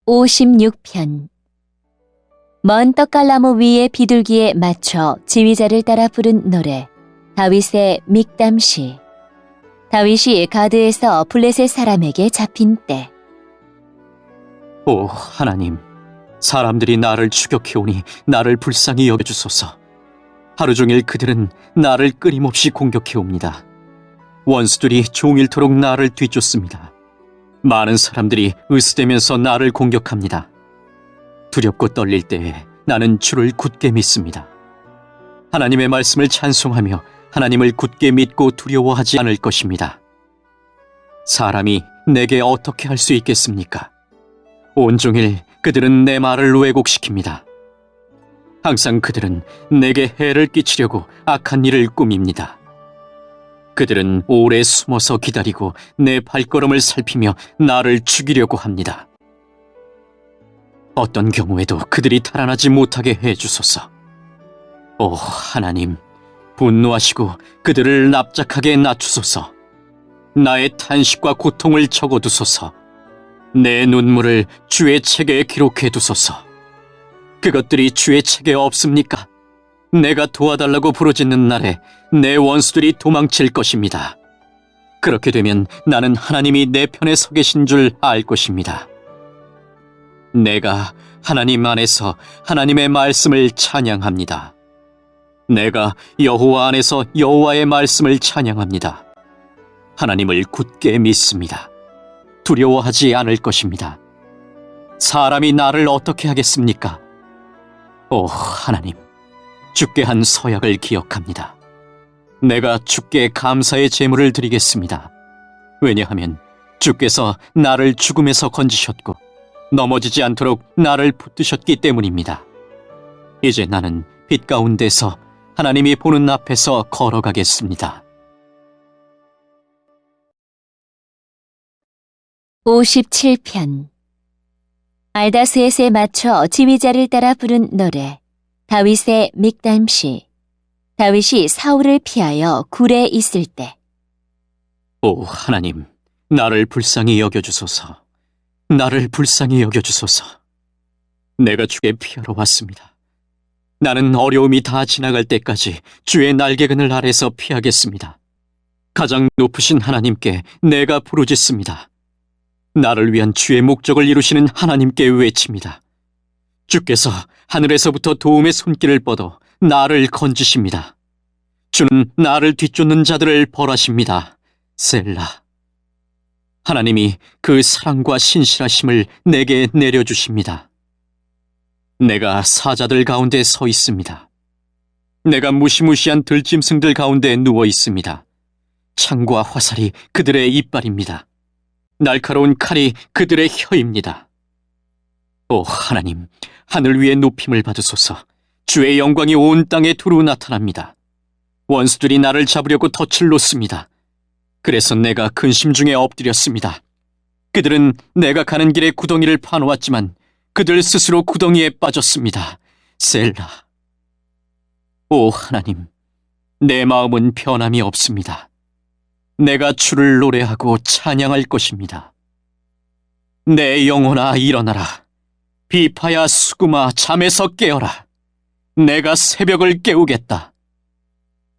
56편. 먼 떡갈나무 위의 비둘기에 맞춰 지휘자를 따라 부른 노래. 다윗의 믹담시. 다윗이 가드에서 블레셋 사람에게 잡힌 때. 오 하나님, 사람들이 나를 추격해오니 나를 불쌍히 여겨주소서. 하루 종일 그들은 나를 끊임없이 공격해옵니다. 원수들이 종일토록 나를 뒤쫓습니다. 많은 사람들이 으스대면서 나를 공격합니다. 두렵고 떨릴 때에 나는 주를 굳게 믿습니다. 하나님의 말씀을 찬송하며 하나님을 굳게 믿고 두려워하지 않을 것입니다. 사람이 내게 어떻게 할 수 있겠습니까? 온종일 그들은 내 말을 왜곡시킵니다. 항상 그들은 내게 해를 끼치려고 악한 일을 꾸밉니다. 그들은 오래 숨어서 기다리고 내 발걸음을 살피며 나를 죽이려고 합니다. 어떤 경우에도 그들이 달아나지 못하게 해주소서. 오 하나님, 분노하시고 그들을 납작하게 낮추소서. 나의 탄식과 고통을 적어두소서. 내 눈물을 주의 책에 기록해두소서. 그것들이 주의 책에 없습니까? 내가 도와달라고 부르짖는 날에 내 원수들이 도망칠 것입니다. 그렇게 되면 나는 하나님이 내 편에 서 계신 줄 알 것입니다. 내가 하나님 안에서 하나님의 말씀을 찬양합니다. 내가 여호와 안에서 여호와의 말씀을 찬양합니다. 하나님을 굳게 믿습니다. 두려워하지 않을 것입니다. 사람이 나를 어떻게 하겠습니까? 오 하나님, 주께 한 서약을 기억합니다. 내가 주께 감사의 제물을 드리겠습니다. 왜냐하면 주께서 나를 죽음에서 건지셨고 넘어지지 않도록 나를 붙드셨기 때문입니다. 이제 나는 빛 가운데서 하나님이 보는 앞에서 걸어가겠습니다. 57편. 알다스엣에 맞춰 지휘자를 따라 부른 노래. 다윗의 믹담시. 다윗이 사울을 피하여 굴에 있을 때. 오 하나님, 나를 불쌍히 여겨주소서. 나를 불쌍히 여겨주소서. 내가 주께 피하러 왔습니다. 나는 어려움이 다 지나갈 때까지 주의 날개그늘 아래서 피하겠습니다. 가장 높으신 하나님께 내가 부르짖습니다. 나를 위한 주의 목적을 이루시는 하나님께 외칩니다. 주께서 하늘에서부터 도움의 손길을 뻗어 나를 건지십니다. 주는 나를 뒤쫓는 자들을 벌하십니다. 셀라. 하나님이 그 사랑과 신실하심을 내게 내려주십니다. 내가 사자들 가운데 서 있습니다. 내가 무시무시한 들짐승들 가운데 누워 있습니다. 창과 화살이 그들의 이빨입니다. 날카로운 칼이 그들의 혀입니다. 오 하나님, 하늘 위에 높임을 받으소서. 주의 영광이 온 땅에 두루 나타납니다. 원수들이 나를 잡으려고 덫을 놓습니다. 그래서 내가 근심 중에 엎드렸습니다. 그들은 내가 가는 길에 구덩이를 파놓았지만 그들 스스로 구덩이에 빠졌습니다. 셀라. 오 하나님, 내 마음은 변함이 없습니다. 내가 주를 노래하고 찬양할 것입니다. 내 영혼아 일어나라. 비파야 수금아 잠에서 깨어라. 내가 새벽을 깨우겠다.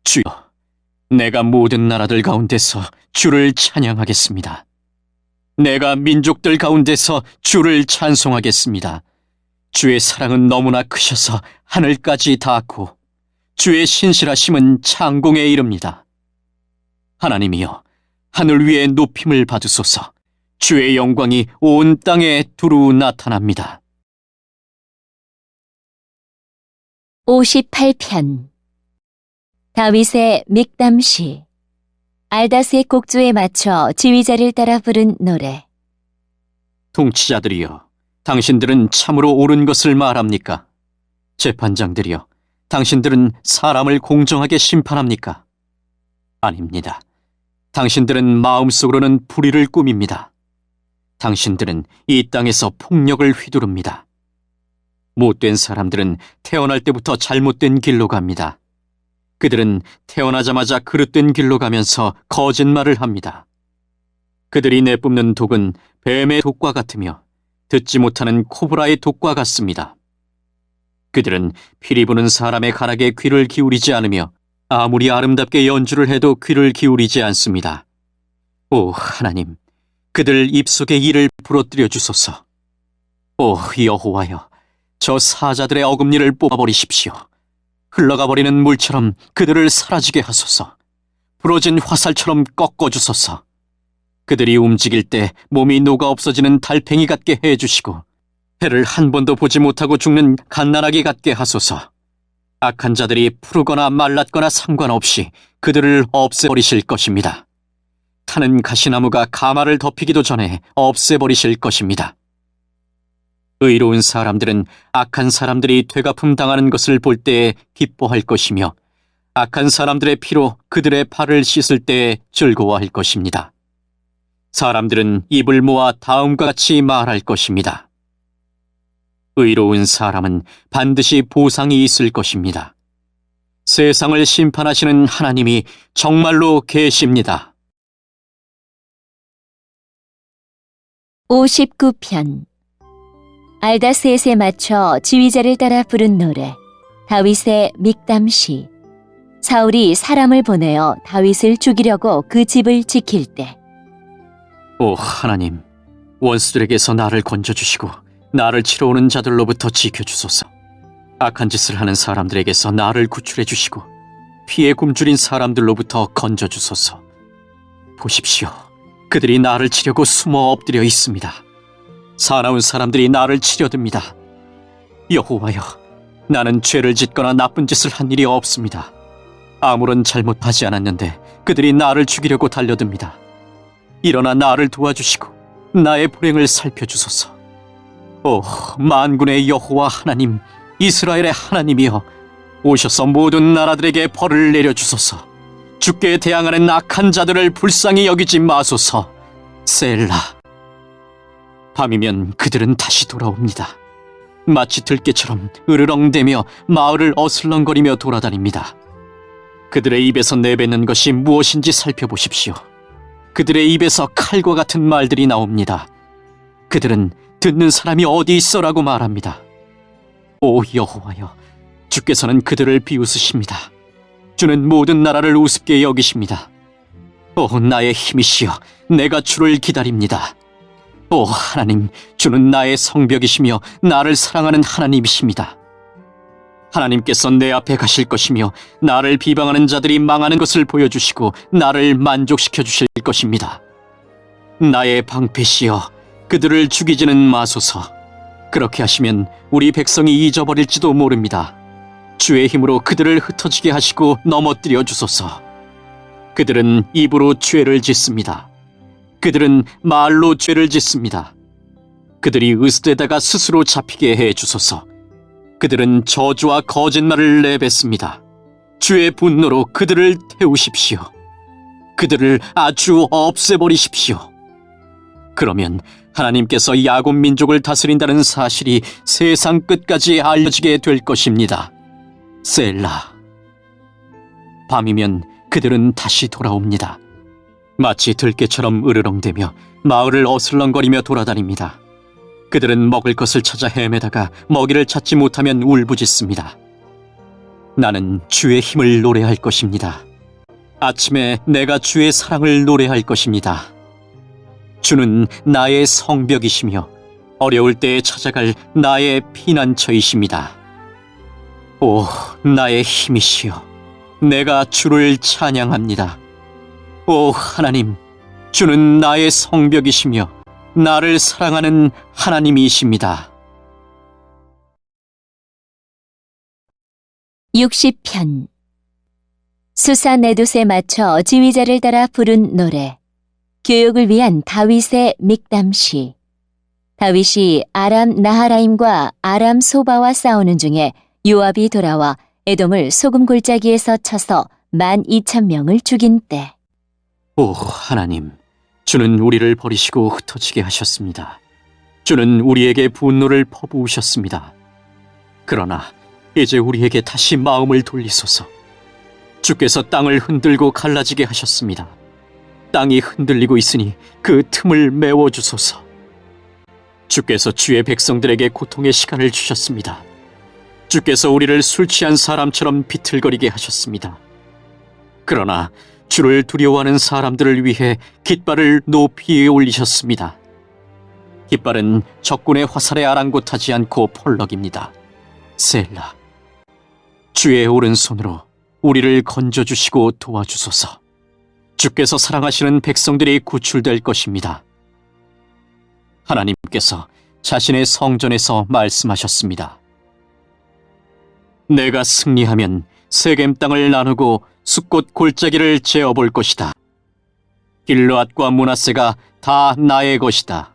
주여, 내가 모든 나라들 가운데서 주를 찬양하겠습니다. 내가 민족들 가운데서 주를 찬송하겠습니다. 주의 사랑은 너무나 크셔서 하늘까지 닿고 주의 신실하심은 창공에 이릅니다. 하나님이여, 하늘 위에 높임을 받으소서. 주의 영광이 온 땅에 두루 나타납니다. 58편. 다윗의 믹담시. 알다스의 곡조에 맞춰 지휘자를 따라 부른 노래. 통치자들이여, 당신들은 참으로 옳은 것을 말합니까? 재판장들이여, 당신들은 사람을 공정하게 심판합니까? 아닙니다. 당신들은 마음속으로는 불의를 꾸밉니다. 당신들은 이 땅에서 폭력을 휘두릅니다. 못된 사람들은 태어날 때부터 잘못된 길로 갑니다. 그들은 태어나자마자 그릇된 길로 가면서 거짓말을 합니다. 그들이 내뿜는 독은 뱀의 독과 같으며 듣지 못하는 코브라의 독과 같습니다. 그들은 피리 부는 사람의 가락에 귀를 기울이지 않으며 아무리 아름답게 연주를 해도 귀를 기울이지 않습니다. 오 하나님, 그들 입속에 이를 부러뜨려 주소서. 오 여호와여, 저 사자들의 어금니를 뽑아버리십시오. 흘러가 버리는 물처럼 그들을 사라지게 하소서. 부러진 화살처럼 꺾어주소서. 그들이 움직일 때 몸이 녹아 없어지는 달팽이 같게 해주시고 해를 한 번도 보지 못하고 죽는 갓나라기 같게 하소서. 악한 자들이 푸르거나 말랐거나 상관없이 그들을 없애버리실 것입니다. 타는 가시나무가 가마를 덮이기도 전에 없애버리실 것입니다. 의로운 사람들은 악한 사람들이 되갚음 당하는 것을 볼 때에 기뻐할 것이며 악한 사람들의 피로 그들의 발을 씻을 때에 즐거워할 것입니다. 사람들은 입을 모아 다음과 같이 말할 것입니다. 의로운 사람은 반드시 보상이 있을 것입니다. 세상을 심판하시는 하나님이 정말로 계십니다. 59편. 알다셋에 맞춰 지휘자를 따라 부른 노래. 다윗의 믹담시. 사울이 사람을 보내어 다윗을 죽이려고 그 집을 지킬 때. 오 하나님, 원수들에게서 나를 건져주시고 나를 치러 오는 자들로부터 지켜주소서. 악한 짓을 하는 사람들에게서 나를 구출해 주시고 피에 굶주린 사람들로부터 건져주소서. 보십시오, 그들이 나를 치려고 숨어 엎드려 있습니다. 사나운 사람들이 나를 치려듭니다. 여호와여, 나는 죄를 짓거나 나쁜 짓을 한 일이 없습니다. 아무런 잘못하지 않았는데 그들이 나를 죽이려고 달려듭니다. 일어나 나를 도와주시고 나의 불행을 살펴주소서. 오 만군의 여호와 하나님, 이스라엘의 하나님이여, 오셔서 모든 나라들에게 벌을 내려주소서. 주께 대항하는 악한 자들을 불쌍히 여기지 마소서. 셀라. 밤이면 그들은 다시 돌아옵니다. 마치 들깨처럼 으르렁대며 마을을 어슬렁거리며 돌아다닙니다. 그들의 입에서 내뱉는 것이 무엇인지 살펴보십시오. 그들의 입에서 칼과 같은 말들이 나옵니다. 그들은 듣는 사람이 어디 있어라고 말합니다. 오 여호와여, 주께서는 그들을 비웃으십니다. 주는 모든 나라를 우습게 여기십니다. 오 나의 힘이시여, 내가 주를 기다립니다. 오 하나님, 주는 나의 성벽이시며 나를 사랑하는 하나님이십니다. 하나님께서 내 앞에 가실 것이며 나를 비방하는 자들이 망하는 것을 보여주시고 나를 만족시켜 주실 것입니다. 나의 방패시여, 그들을 죽이지는 마소서. 그렇게 하시면 우리 백성이 잊어버릴지도 모릅니다. 주의 힘으로 그들을 흩어지게 하시고 넘어뜨려 주소서. 그들은 입으로 죄를 짓습니다. 그들은 말로 죄를 짓습니다. 그들이 으스대다가 스스로 잡히게 해 주소서. 그들은 저주와 거짓말을 내뱉습니다. 주의 분노로 그들을 태우십시오. 그들을 아주 없애버리십시오. 그러면 하나님께서 야곱 민족을 다스린다는 사실이 세상 끝까지 알려지게 될 것입니다. 셀라. 밤이면 그들은 다시 돌아옵니다. 마치 들깨처럼 으르렁대며 마을을 어슬렁거리며 돌아다닙니다. 그들은 먹을 것을 찾아 헤매다가 먹이를 찾지 못하면 울부짖습니다. 나는 주의 힘을 노래할 것입니다. 아침에 내가 주의 사랑을 노래할 것입니다. 주는 나의 성벽이시며 어려울 때에 찾아갈 나의 피난처이십니다. 오 나의 힘이시여, 내가 주를 찬양합니다. 오 하나님, 주는 나의 성벽이시며 나를 사랑하는 하나님이십니다. 60편. 수사 네돛에 맞춰 지휘자를 따라 부른 노래. 교육을 위한 다윗의 믹담시. 다윗이 아람 나하라임과 아람 소바와 싸우는 중에 요압이 돌아와 에돔을 소금 골짜기에서 쳐서 12,000명을 죽인 때. 오 하나님, 주는 우리를 버리시고 흩어지게 하셨습니다. 주는 우리에게 분노를 퍼부으셨습니다. 그러나 이제 우리에게 다시 마음을 돌리소서. 주께서 땅을 흔들고 갈라지게 하셨습니다. 땅이 흔들리고 있으니 그 틈을 메워주소서. 주께서 주의 백성들에게 고통의 시간을 주셨습니다. 주께서 우리를 술 취한 사람처럼 비틀거리게 하셨습니다. 그러나 주를 두려워하는 사람들을 위해 깃발을 높이 올리셨습니다. 깃발은 적군의 화살에 아랑곳하지 않고 펄럭입니다. 셀라. 주의 오른손으로 우리를 건져주시고 도와주소서. 주께서 사랑하시는 백성들이 구출될 것입니다. 하나님께서 자신의 성전에서 말씀하셨습니다. 내가 승리하면 세겜 땅을 나누고 숫꽃 골짜기를 재어볼 것이다. 길르앗과 므낫세가 다 나의 것이다.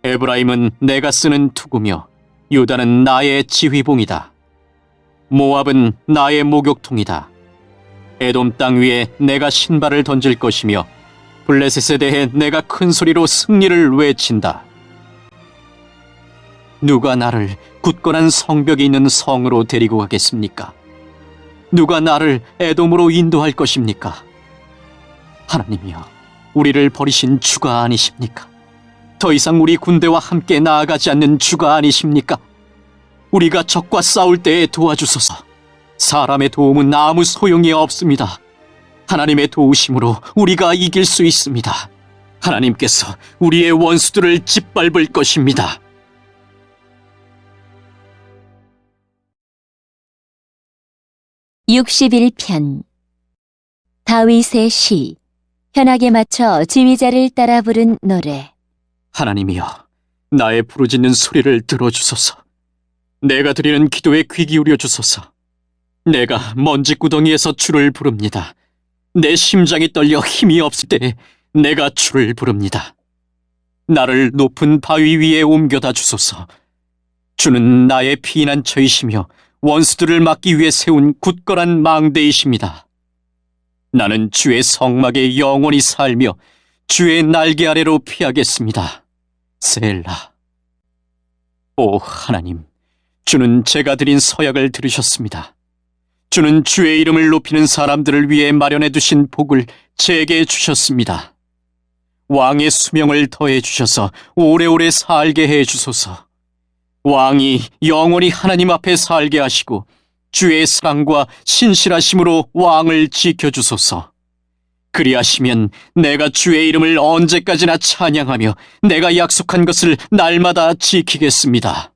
에브라임은 내가 쓰는 투구며 유다는 나의 지휘봉이다. 모압은 나의 목욕통이다. 에돔 땅 위에 내가 신발을 던질 것이며 블레셋에 대해 내가 큰 소리로 승리를 외친다. 누가 나를 굳건한 성벽이 있는 성으로 데리고 가겠습니까? 누가 나를 에돔으로 인도할 것입니까? 하나님이여, 우리를 버리신 주가 아니십니까? 더 이상 우리 군대와 함께 나아가지 않는 주가 아니십니까? 우리가 적과 싸울 때에 도와주소서. 사람의 도움은 아무 소용이 없습니다. 하나님의 도우심으로 우리가 이길 수 있습니다. 하나님께서 우리의 원수들을 짓밟을 것입니다. (61편) 다윗의 시, 현악에 맞춰 지휘자를 따라 부른 노래. 하나님이여, 나의 부르짖는 소리를 들어주소서. 내가 드리는 기도에 귀 기울여 주소서. 내가 먼지구덩이에서 주를 부릅니다. 내 심장이 떨려 힘이 없을 때 내가 주를 부릅니다. 나를 높은 바위 위에 옮겨다 주소서. 주는 나의 피난처이시며 원수들을 막기 위해 세운 굳건한 망대이십니다. 나는 주의 성막에 영원히 살며 주의 날개 아래로 피하겠습니다. 셀라. 오 하나님, 주는 제가 드린 서약을 들으셨습니다. 주는 주의 이름을 높이는 사람들을 위해 마련해 두신 복을 제게 주셨습니다. 왕의 수명을 더해 주셔서 오래오래 살게 해 주소서. 왕이 영원히 하나님 앞에 살게 하시고 주의 사랑과 신실하심으로 왕을 지켜주소서. 그리하시면 내가 주의 이름을 언제까지나 찬양하며 내가 약속한 것을 날마다 지키겠습니다.